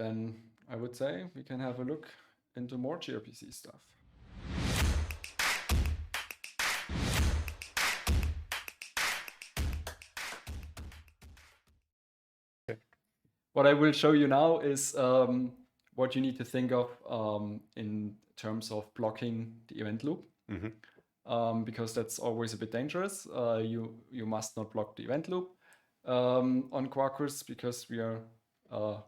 then I would say we can have a look into more gRPC stuff. What I will show you now is what you need to think of in terms of blocking the event loop, because that's always a bit dangerous. You must not block the event loop on Quarkus, because we are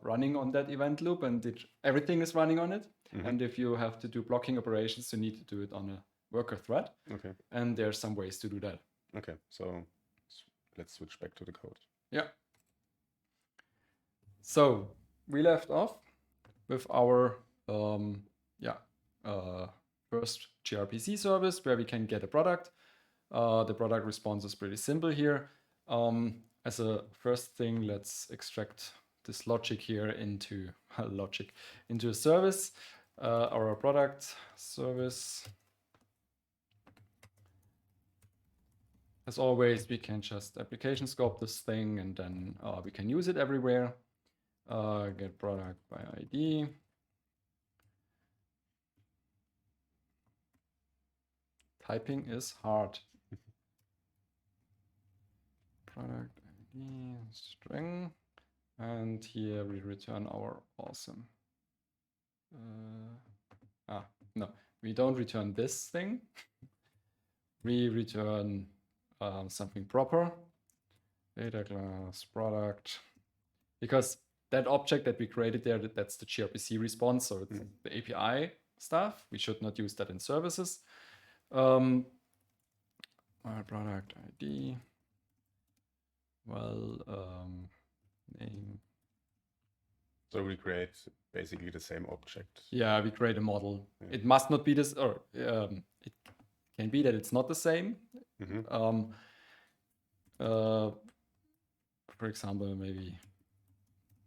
running on that event loop and everything is running on it. And if you have to do blocking operations, you need to do it on a worker thread. And there's some ways to do that. Okay, so let's switch back to the code. Yeah. So we left off with our first gRPC service where we can get a product. The product response is pretty simple here. As a first thing, let's extract this logic here into a service. Our product service. As always, we can just application scope this thing and then we can use it everywhere. Get product by ID. Typing is hard. Product ID string, and here we return our awesome. No, we don't return this thing. We return something proper. Data class product, because that object that we created there, that's the gRPC response, so it's the API stuff. We should not use that in services. Our product ID, name. So we create basically the same object. Yeah, we create a model. Yeah. It must not be this, or it can be that it's not the same. For example, maybe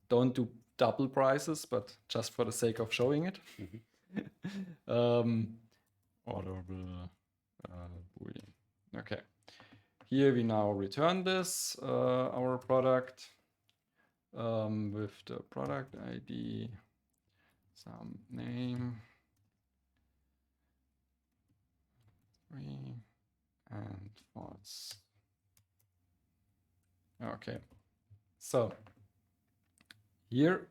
don't do double prices, but just for the sake of showing it. Orderable boolean. Okay. Here we now return this, our product, with the product ID, some name, and false. Okay. So here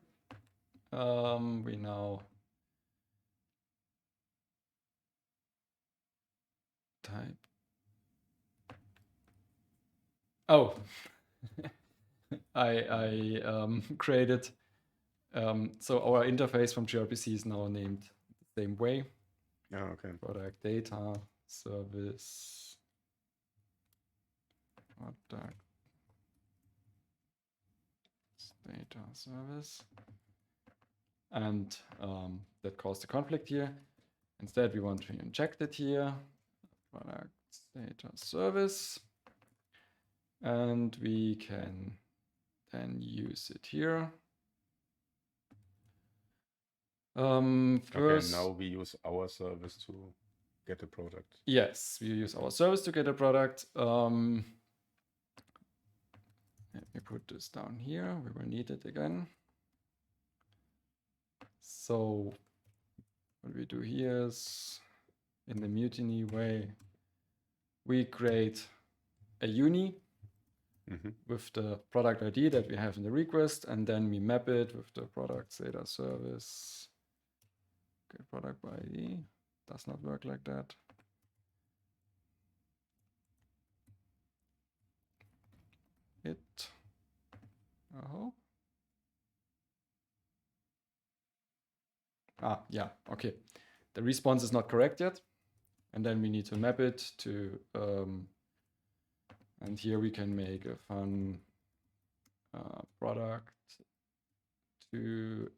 we now type. Oh, I created. So our interface from gRPC is now named the same way. Oh, okay. Product data service. Product data service. And that caused a conflict here. Instead, we want to inject it here. Product data service. And we can then use it here. First, okay, now we use our service to get a product. Yes, we use our service to get a product. Let me put this down here. We will need it again. So what we do here is, in the mutiny way, we create a uni with the product ID that we have in the request, and then we map it with the product data service. Get product by ID. Does not work like that. Yeah, okay. The response is not correct yet. And then we need to map it to, and here we can make a fun product to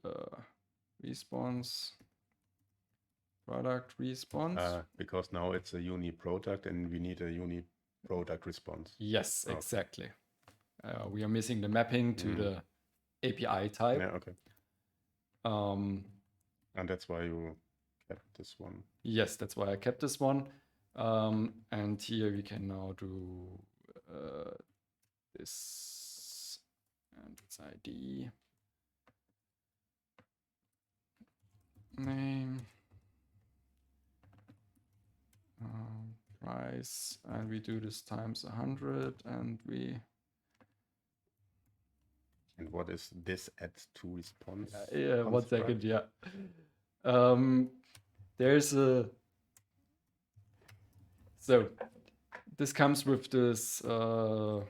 response. Product response. Because now it's a uni product and we need a uni product response. Yes, exactly. We are missing the mapping to the API type. Yeah, okay. And that's why you kept this one. Yes, that's why I kept this one. And here we can now do this, and its ID. name, price, and we do this times 100, and we. And what is this add to response? 1 second, construct? yeah. There's a. So this comes with this turn.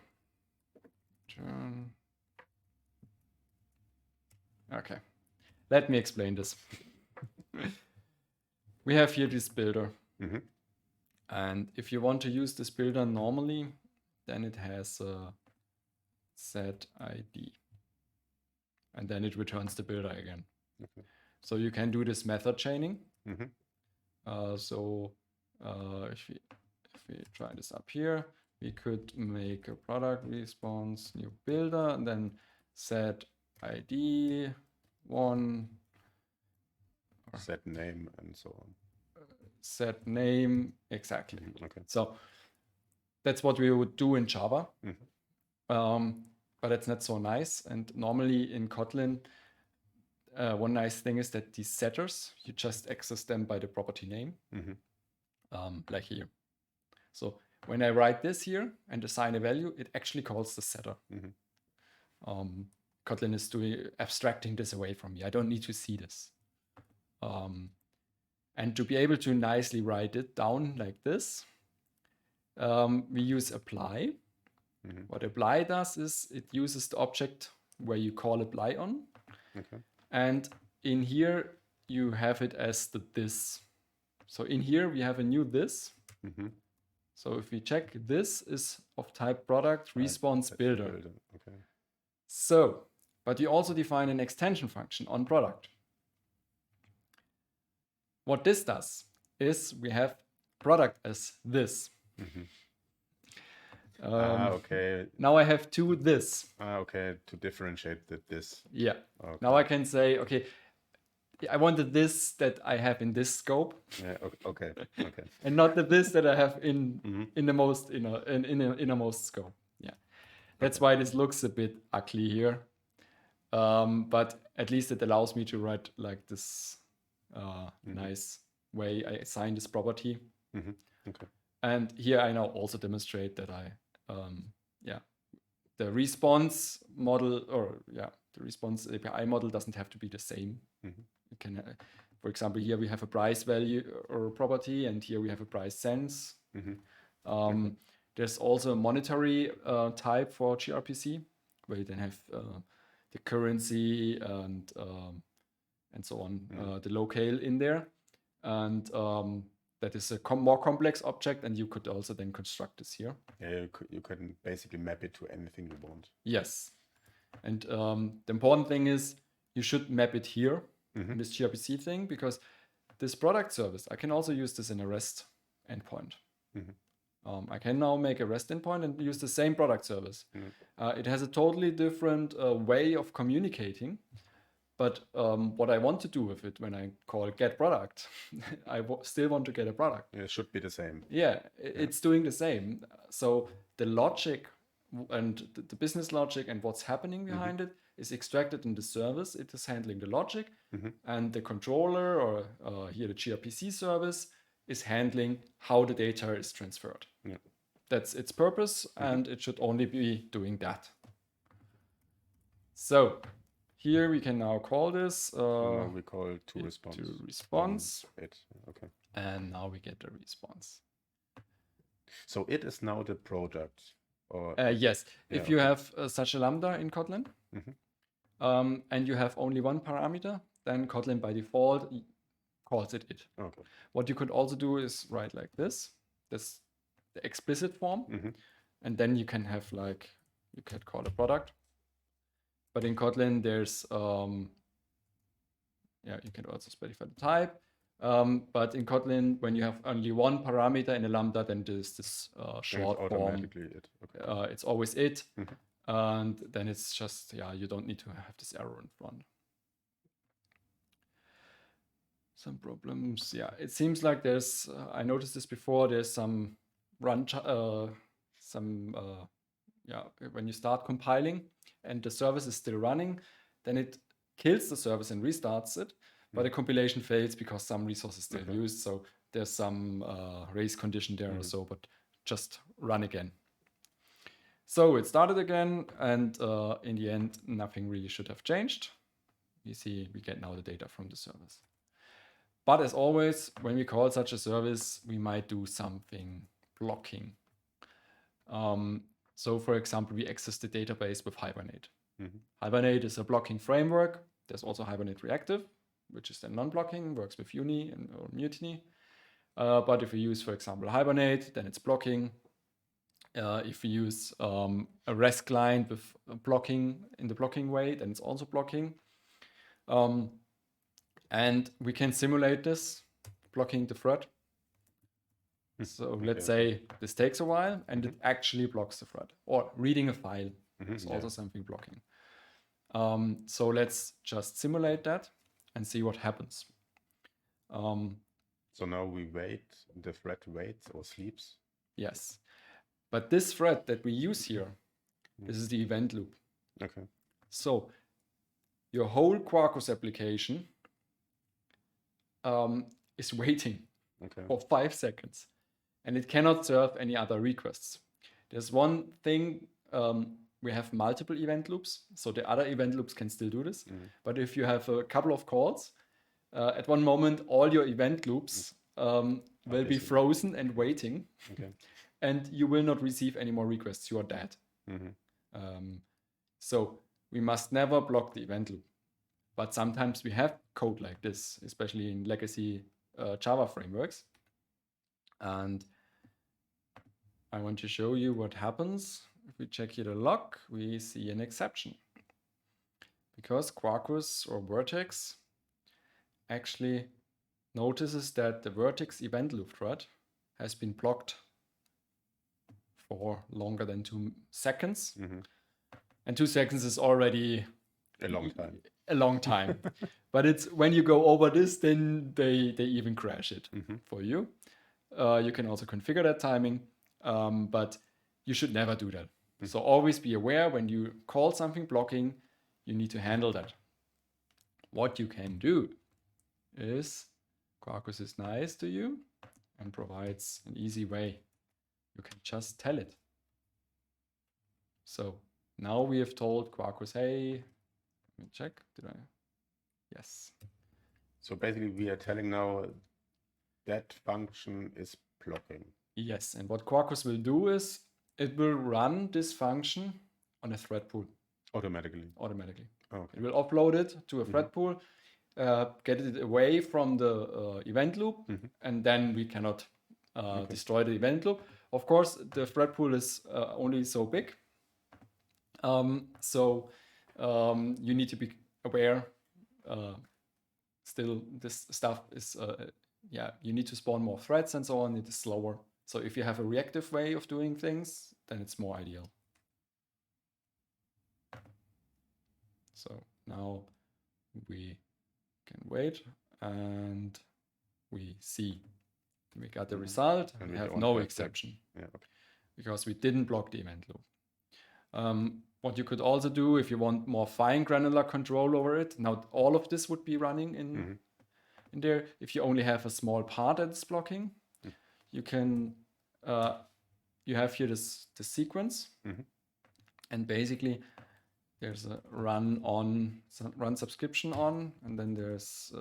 Okay, let me explain this. We have here this builder. And if you want to use this builder normally, then it has a set ID. And then it returns the builder again. So you can do this method chaining. If we try this up here, we could make a product response new builder and then set ID 1, set name and so on. Set name, exactly. Okay. So that's what we would do in Java, but it's not so nice. And normally in Kotlin, one nice thing is that these setters, you just access them by the property name, like here. So when I write this here and assign a value, it actually calls the setter. Kotlin is abstracting this away from me. I don't need to see this. And to be able to nicely write it down like this, we use apply. What apply does is it uses the object where you call apply on. And in here, you have it as the this. So in here, we have a new this. So if we check, this is of type product response builder. Okay. So, but you also define an extension function on product. What this does is we have product as this. Okay. Now I have two this. Okay, to differentiate this. Yeah. Okay. Now I can say, okay, I want the this that I have in this scope. Yeah. Okay. Okay. And not the this that I have in the most innermost scope. Yeah. That's why this looks a bit ugly here. But at least it allows me to write like this nice way I assign this property. Okay. And here I now also demonstrate that the response model the response API model doesn't have to be the same. It can, for example, here we have a price value or property, and here we have a price sense. There's also a monetary type for gRPC, where you then have the currency and so on, the locale in there. And that is a more complex object, and you could also then construct this here. Yeah, you can basically map it to anything you want. Yes. And the important thing is you should map it here in this gRPC thing, because this product service, I can also use this in a REST endpoint. I can now make a REST endpoint and use the same product service. It has a totally different way of communicating. But what I want to do with it when I call get product, I still want to get a product. It should be the same. Yeah, it's doing the same. So the logic and the business logic and what's happening behind it is extracted in the service. It is handling the logic, and the controller, or here the gRPC service, is handling how the data is transferred. That's its purpose, and it should only be doing that. So here we can now call this. Now we call to response. To response. Okay. And now we get the response. So it is now the product. Or yes. If you have such a lambda in Kotlin, and you have only one parameter, then Kotlin by default calls it. Okay. What you could also do is write like this. This the explicit form, and then you can have you could call a product. But in Kotlin, there's you can also specify the type. But in Kotlin, when you have only one parameter in a lambda, then there's this short form. Automatically it. Okay. It's always it, and then it's just you don't need to have this arrow in front. Some problems. Yeah, it seems like there's. I noticed this before. There's some when you start compiling and the service is still running, then it kills the service and restarts it. but the compilation fails because some resources still used. So there's some race condition there or so, but just run again. So it started again, and in the end, nothing really should have changed. You see, we get now the data from the service. But as always, when we call such a service, we might do something blocking. So for example, we access the database with Hibernate. Hibernate is a blocking framework. There's also Hibernate Reactive, which is then non-blocking, works with Uni or Mutiny. But if we use, for example, Hibernate, then it's blocking. If we use a REST client with blocking in the blocking way, then it's also blocking. And we can simulate this, blocking the thread. So let's say this takes a while and it actually blocks the thread. Or reading a file is also something blocking. So let's just simulate that and see what happens. So now we wait, the thread waits or sleeps? Yes. But this thread that we use here, this is the event loop. Okay. So your whole Quarkus application is waiting for 5 seconds. And it cannot serve any other requests. There's one thing, we have multiple event loops. So the other event loops can still do this. But if you have a couple of calls, at one moment, all your event loops will be frozen and waiting. And you will not receive any more requests. You are dead. So we must never block the event loop. But sometimes we have code like this, especially in legacy Java frameworks. And I want to show you what happens. If we check here the log, we see an exception. Because Quarkus or Vertex actually notices that the Vertex event loop thread has been blocked for longer than 2 seconds. And 2 seconds is already a long time. A long time. But it's when you go over this, then they even crash it for you. You can also configure that timing, but you should never do that. So always be aware when you call something blocking, you need to handle that. What you can do is Quarkus is nice to you and provides an easy way. You can just tell it. So now we have told Quarkus, hey, let me check, did I? Yes. So basically we are telling now that function is blocking. Yes, and what Quarkus will do is it will run this function on a thread pool. Automatically. Oh, okay. It will upload it to a thread pool, get it away from the event loop, and then we cannot destroy the event loop. Of course, the thread pool is only so big. So you need to be aware. Still, this stuff is, you need to spawn more threads and so on. It is slower. So if you have a reactive way of doing things, then it's more ideal. So now we can wait and we see. We got the result and we have no exception because we didn't block the event loop. What you could also do if you want more fine granular control over it, now all of this would be running in there. If you only have a small part that's blocking, you can, you have here this sequence, and basically there's a run subscription on, and then there's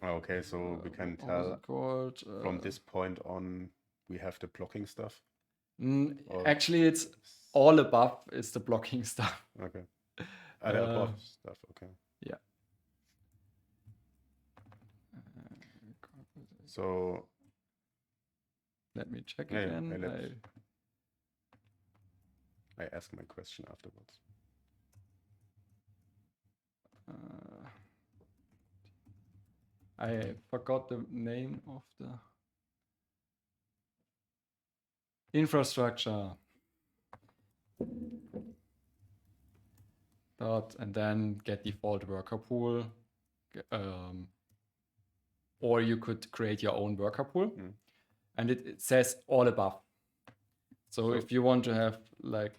okay, so we can tell from this point on we have the blocking stuff. Actually, it's all above is the blocking stuff. Okay. Above stuff. Okay. Yeah. So let me check again. I ask my question afterwards. I forgot the name of the infrastructure. And then get default worker pool. Or you could create your own worker pool. And it says all above. So if you want to have like,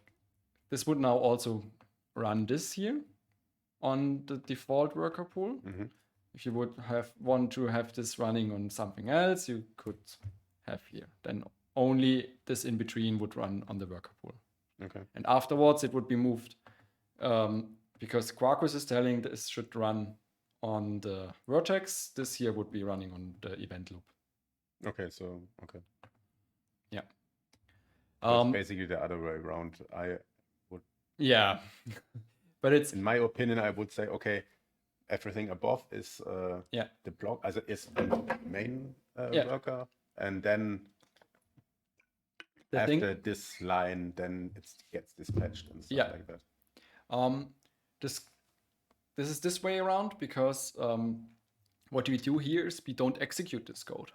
this would now also run this here. on the default worker pool. If you would want to have this running on something else, you could have here. Then only this in between would run on the worker pool. Okay. And afterwards it would be moved because Quarkus is telling this should run on the vertex. This here would be running on the event loop. Okay, so okay. Yeah. So it's basically the other way around. Yeah. But it's, in my opinion, I would say, okay, everything above is the block, as it is the main worker, and then after this line, then it gets dispatched and stuff like that. This is this way around because what we do here is we don't execute this code.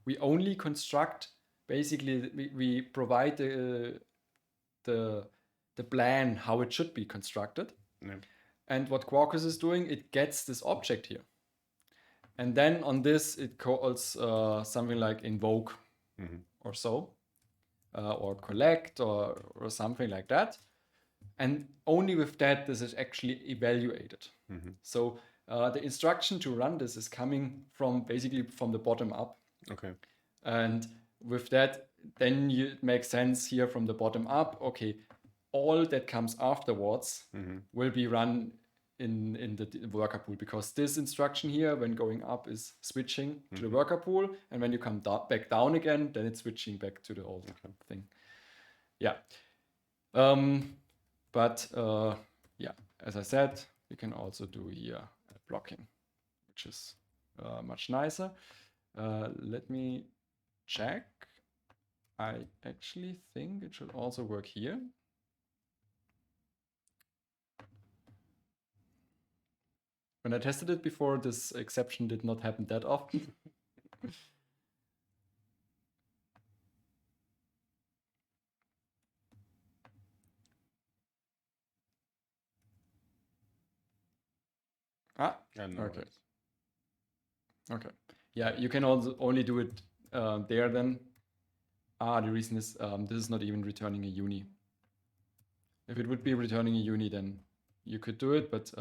We only construct. Basically, we provide the plan how it should be constructed. And what Quarkus is doing, it gets this object here. And then on this, it calls something like invoke or so, or collect or something like that. And only with that, this is actually evaluated. So the instruction to run this is coming from basically from the bottom up. Okay. And with that, then it makes sense here from the bottom up. Okay, all that comes afterwards will be run in the worker pool, because this instruction here, when going up, is switching to the worker pool, and when you come back down again, then it's switching back to the old thing. Yeah. But as I said, we can also do here blocking, which is much nicer. Let me check. I actually think it should also work here. When I tested it before, this exception did not happen that often. Okay. Okay. Yeah, you can also only do it there then. The reason is this is not even returning a uni. If it would be returning a uni, then you could do it, but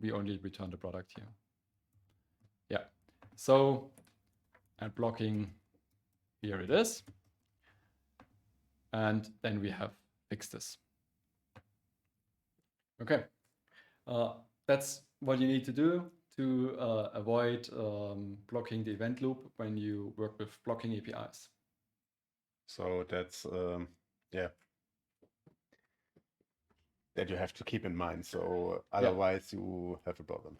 we only return the product here. Yeah. So, and blocking, here it is. And then we have fixed this. Okay. That's what you need to do to avoid blocking the event loop when you work with blocking APIs. So that's, that you have to keep in mind. So otherwise you have a problem.